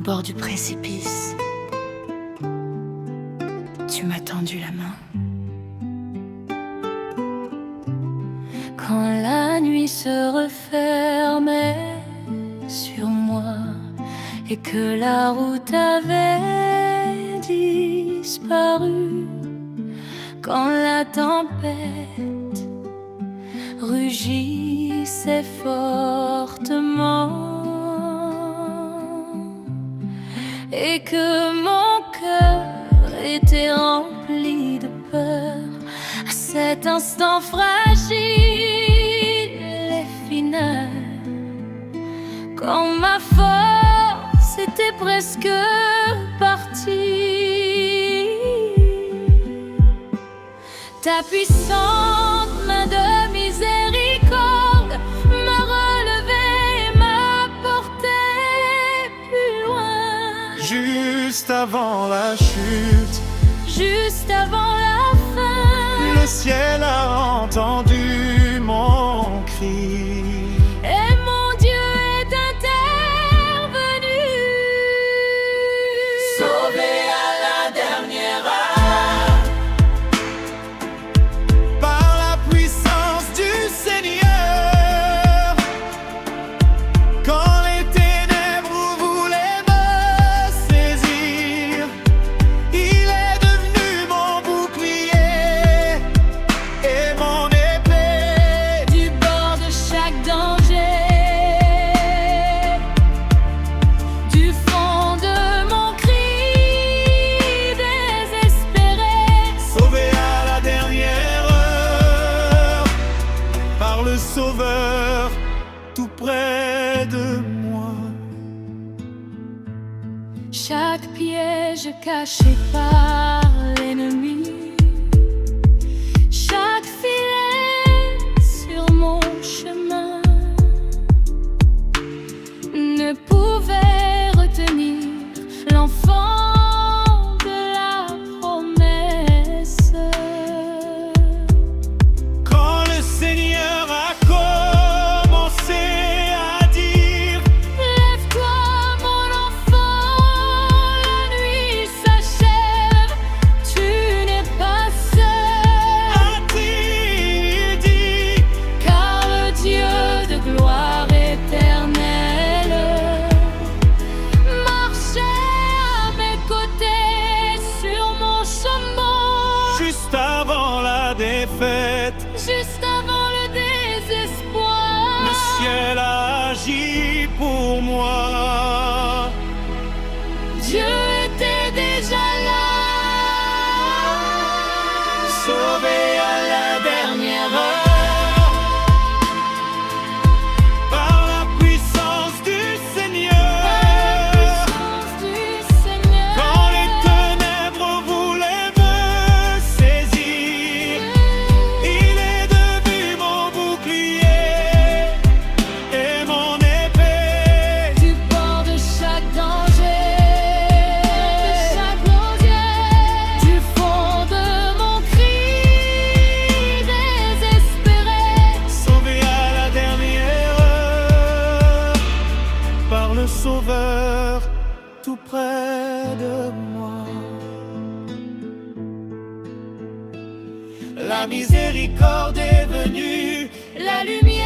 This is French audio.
bord du précipice. Tu m'as tendu la main. Quand la nuit se refermait sur moi et que la route avait disparu, quand la tempête rugissait fortement et que mon cœur était rempli de peur, à cet instant fragile et final, quand ma force était presque partie, ta puissante main de miséricorde m'a relevé et m'a porté plus loin. Juste avant la chute, Juste avant la fin, le ciel a entendu mon cri. et mon Dieu est intervenu. Sauvé à la dernière heure Par la puissance du Seigneur, quand les ténèbres voulaient me saisir, il est devenu mon bouclier et mon épée. Du bord de chaque danger, du fond de mon cri désespéré, Sauvé à la dernière heure par le Sauveur tout près de moi. chaque piège caché par l'ennemi, chaque filet sur mon chemin ne pouvait retenir l'enfant de la promesse. Quand le Seigneur a commencé à dire: Lève-toi, mon enfant, la nuit s'achève, tu n'es pas seul, a-t-il dit, car le Dieu de gloire éternelle marchait à mes côtés sur mon chemin, juste avant la défaite, juste avant le désespoir. le ciel a agi pour moi. Dieu était déjà là. Sauvé à la dernière heure par la puissance du Seigneur, quand les ténèbres voulaient me saisir, il est devenu mon bouclier et mon épée. Du bord de chaque danger, de chaque plongée, du fond de mon cri désespéré, Sauvé à la dernière heure par le Sauveur tout près de moi. La miséricorde est venue, la lumière